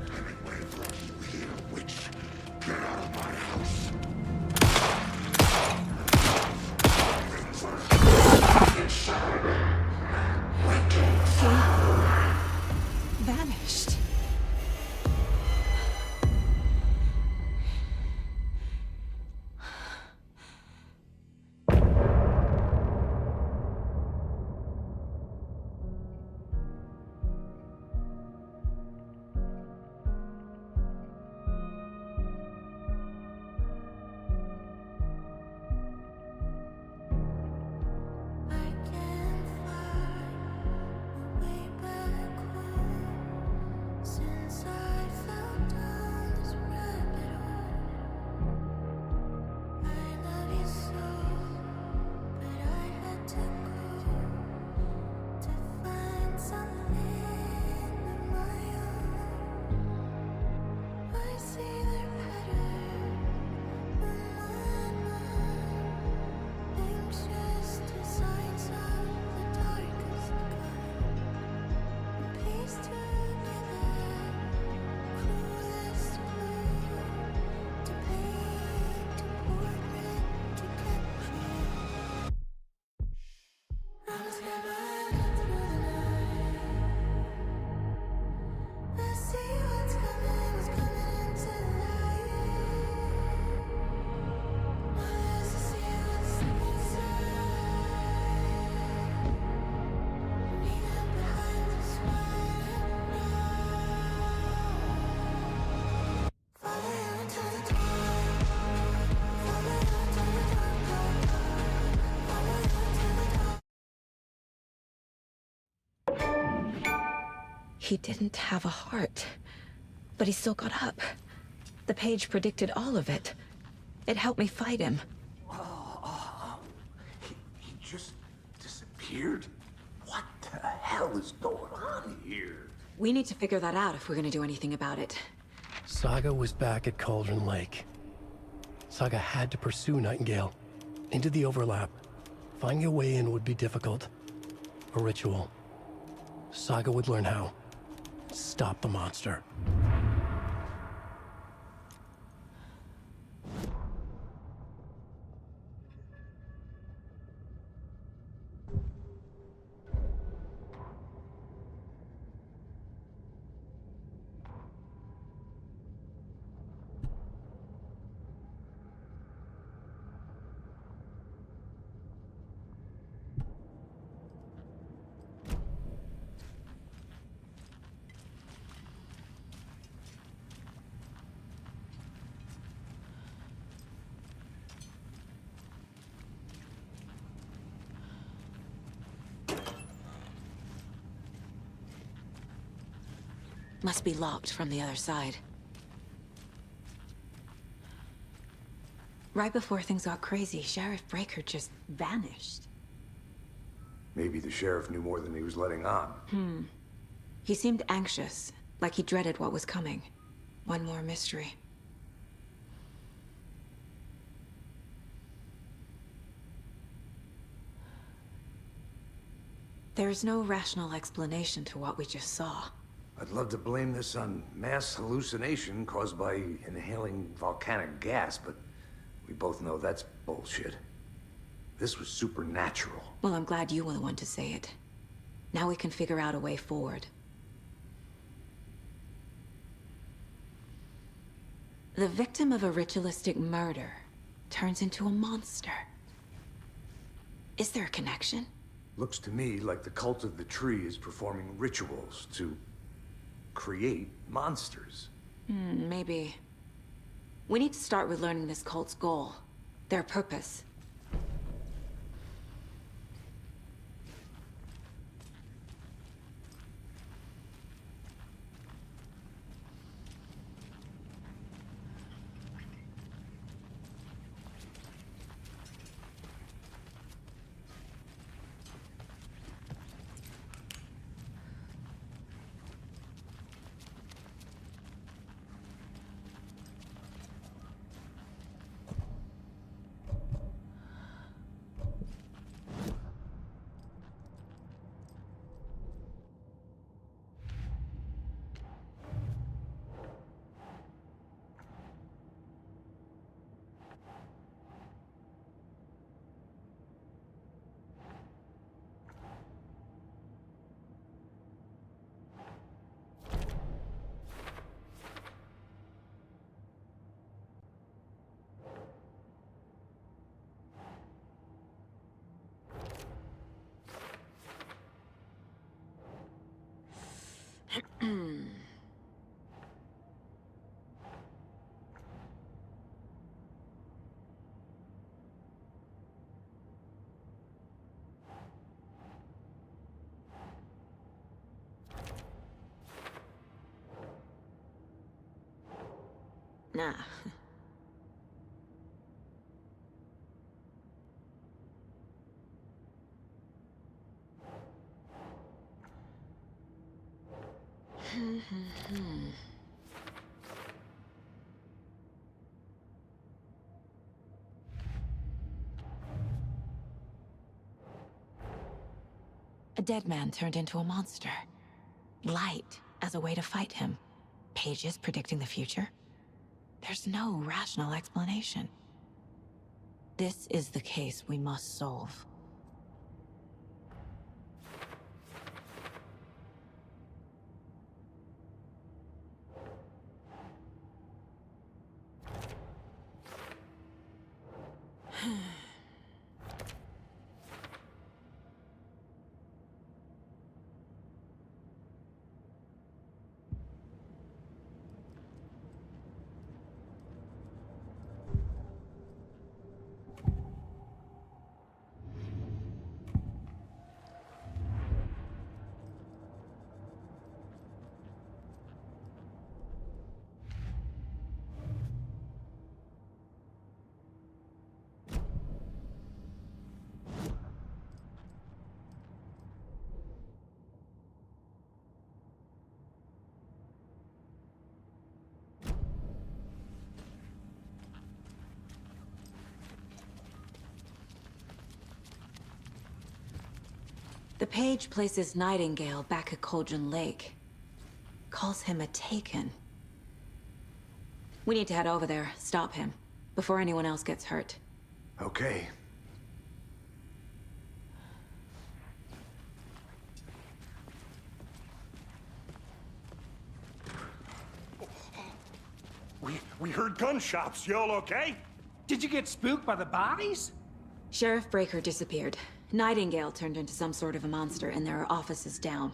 Speaker 3: Get away from here, witch. Get out of my house.
Speaker 1: He didn't have a heart, but he still got up. The page predicted all of it. It helped me fight him.
Speaker 4: He just disappeared? What the hell is going on here?
Speaker 1: We need to figure that out if we're gonna do anything about it.
Speaker 6: Saga was back at Cauldron Lake. Saga had to pursue Nightingale. Into the overlap. Finding a way in would be difficult. A ritual. Saga would learn how. Stop the monster.
Speaker 1: Must be locked from the other side. Right before things got crazy, Sheriff Breaker just vanished.
Speaker 4: Maybe the sheriff knew more than he was letting on.
Speaker 1: He seemed anxious, like he dreaded what was coming. One more mystery. There's no rational explanation to what we just saw.
Speaker 4: I'd love to blame this on mass hallucination caused by inhaling volcanic gas, but we both know that's bullshit. This was supernatural.
Speaker 1: Well, I'm glad you were the one to say it. Now we can figure out a way forward. The victim of a ritualistic murder turns into a monster. Is there a connection?
Speaker 4: Looks to me like the cult of the tree is performing rituals to create monsters.
Speaker 1: Maybe. We need to start with learning this cult's goal, their purpose. Nah. A dead man turned into a monster. Light as a way to fight him. Pages predicting the future. There's no rational explanation. This is the case we must solve. The page places Nightingale back at Cauldron Lake. Calls him a Taken. We need to head over there, stop him, before anyone else gets hurt.
Speaker 4: Okay.
Speaker 8: We heard gunshots. Y'all okay?
Speaker 5: Did you get spooked by the bodies?
Speaker 1: Sheriff Breaker disappeared. Nightingale turned into some sort of a monster, and there are offices down.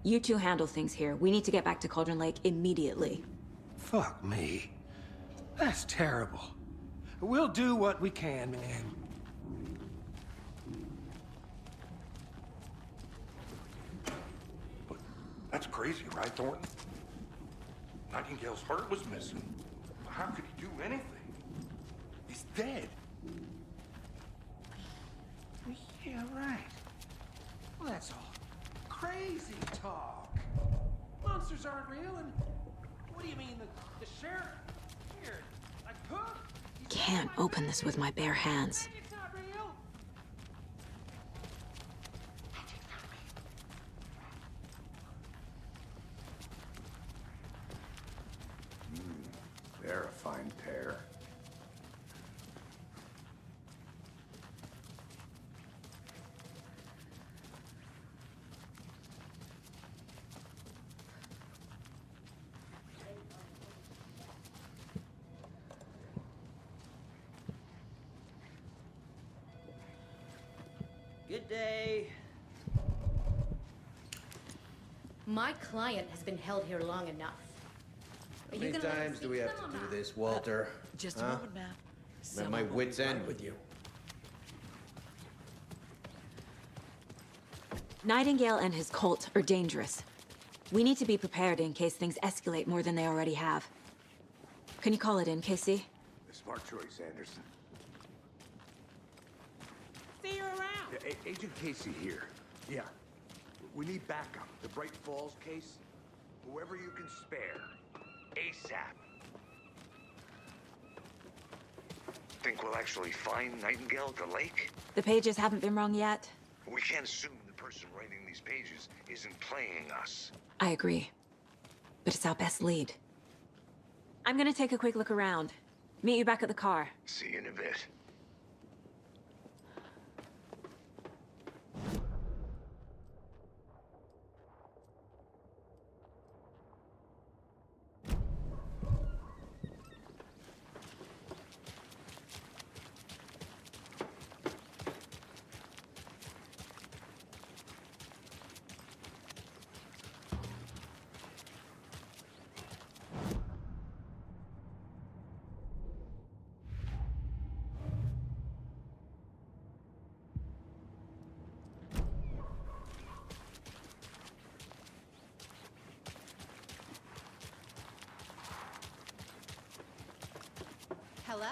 Speaker 1: You two handle things here. We need to get back to Cauldron Lake immediately.
Speaker 5: Fuck me. That's terrible. We'll do what we can, man.
Speaker 8: That's crazy, right, Thornton? Nightingale's heart was missing. How could he do anything? He's dead.
Speaker 5: Yeah, right. Well, that's all crazy talk. Monsters aren't real, and what do you mean the sheriff? Here, like Hook?
Speaker 1: Can't open this with my bare hands.
Speaker 5: It's not real.
Speaker 4: They're a fine pair.
Speaker 12: Good day.
Speaker 7: My client has been held here long enough. Are
Speaker 22: How
Speaker 7: you
Speaker 22: many
Speaker 7: gonna let him
Speaker 22: times do
Speaker 7: speak
Speaker 22: we
Speaker 7: to
Speaker 22: have
Speaker 7: them
Speaker 22: to
Speaker 7: or
Speaker 22: do
Speaker 7: not?
Speaker 22: this, Walter?
Speaker 7: Just a
Speaker 22: Huh?
Speaker 7: moment, ma'am.
Speaker 22: I'm at my wit's end with you.
Speaker 1: Nightingale and his cult are dangerous. We need to be prepared in case things escalate more than they already have. Can you call it in, Casey?
Speaker 4: Smart choice, Anderson.
Speaker 7: See you around.
Speaker 4: Yeah, Agent Casey here. Yeah. We need backup. The Bright Falls case. Whoever you can spare.
Speaker 2: ASAP. Think we'll actually find Nightingale at the lake?
Speaker 1: The pages haven't been wrong yet.
Speaker 2: We can't assume the person writing these pages isn't playing us.
Speaker 1: I agree. But it's our best lead. I'm gonna take a quick look around. Meet you back at the car.
Speaker 2: See you in a bit.
Speaker 7: Hello.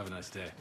Speaker 13: Have a nice day.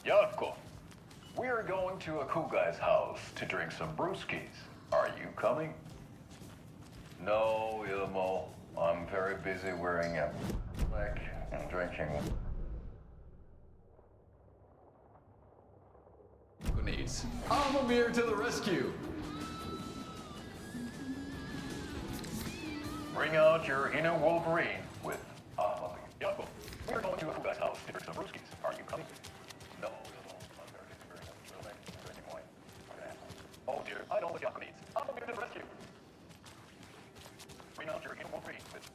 Speaker 21: Yavko, we're going to a cool guy's house to drink some brewskis. Are you coming? No, Ilmo. I'm very busy wearing a black and drinking.
Speaker 13: Needs. Amir to the rescue.
Speaker 21: Bring out your inner Wolverine with Yavko. We're going to a cool guy's house to drink some brewskis. Are you coming? No, Ilmo. I'm very busy wearing a black and drinking wine. Oh dear, I know what Yavko needs. Amir to the rescue. Bring out your inner Wolverine with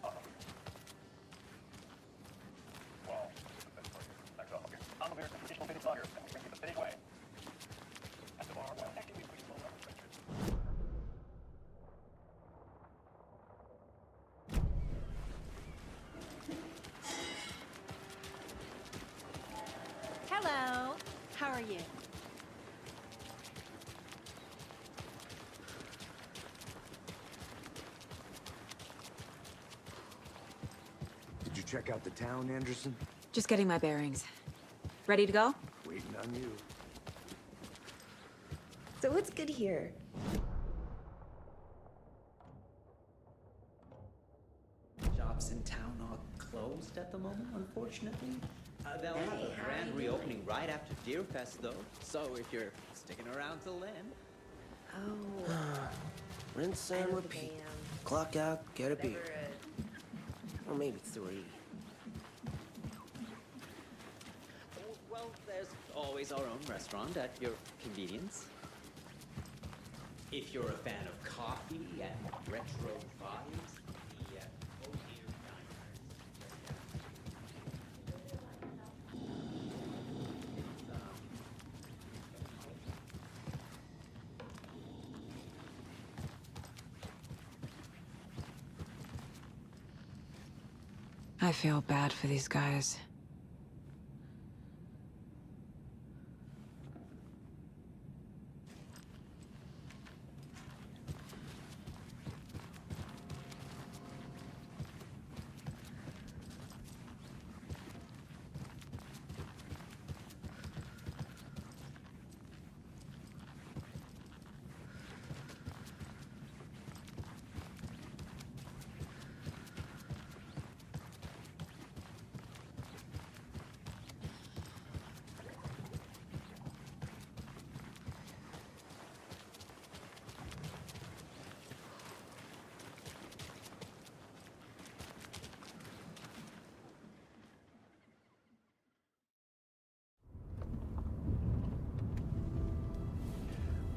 Speaker 21: Wow. That's for you. Thanks, Amir. Amir, the traditional Finnish lager. And we drink it the Finnish way. At the bar, while actively drinking slow level adventures.
Speaker 11: Hello. How are you?
Speaker 4: Did you check out the town, Anderson?
Speaker 1: Just getting my bearings. Ready to go?
Speaker 4: Waiting on you.
Speaker 18: So what's good here?
Speaker 16: Shops in town are closed at the moment, unfortunately. They'll have a grand reopening right after Deer Fest, though. So if you're sticking around till then.
Speaker 23: Oh. Rinse and repeat. Clock out, get a beer. Or maybe 3.
Speaker 16: Well, there's always our own restaurant at your convenience. If you're a fan of coffee and retro vibes, the Oh Dear
Speaker 1: I feel bad for these guys.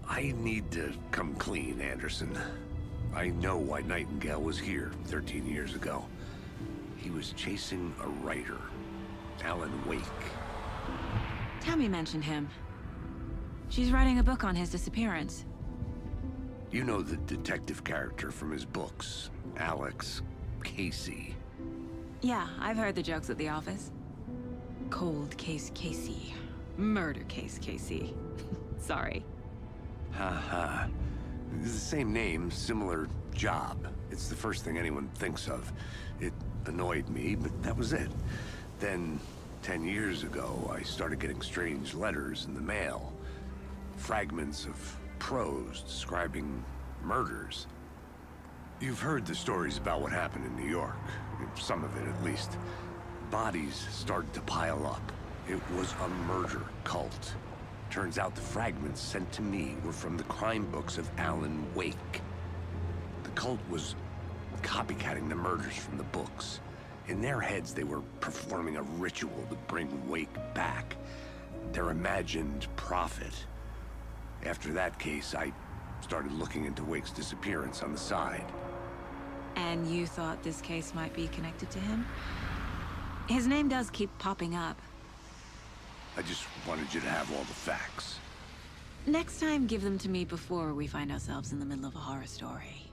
Speaker 4: I need to come clean, Anderson. I know why Nightingale was here 13 years ago. He was chasing a writer, Alan Wake.
Speaker 1: Tammy mentioned him. She's writing a book on his disappearance.
Speaker 4: You know the detective character from his books, Alex Casey.
Speaker 1: Yeah, I've heard the jokes at the office. Cold case Casey. Murder case Casey. Sorry.
Speaker 4: Ha. It's the same name, similar job. It's the first thing anyone thinks of. It annoyed me, but that was it. Then, 10 years ago, I started getting strange letters in the mail. Fragments of prose describing murders. You've heard the stories about what happened in New York. Some of it, at least. Bodies started to pile up. It was a murder cult. Turns out the fragments sent to me were from the crime books of Alan Wake. The cult was copycatting the murders from the books. In their heads, they were performing a ritual to bring Wake back. Their imagined prophet. After that case, I started looking into Wake's disappearance on the side.
Speaker 1: And you thought this case might be connected to him? His name does keep popping up.
Speaker 4: I just wanted you to have all the facts.
Speaker 1: Next time, give them to me before we find ourselves in the middle of a horror story.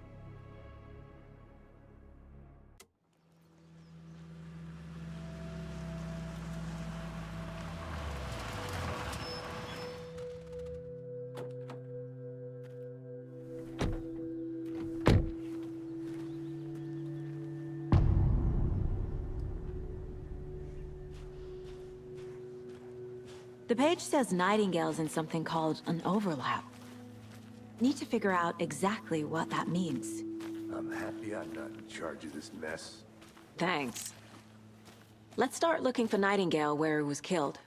Speaker 1: The page says Nightingale's in something called an overlap. Need to figure out exactly what that means.
Speaker 4: I'm happy I'm not in charge of this mess.
Speaker 1: Thanks. Let's start looking for Nightingale where he was killed.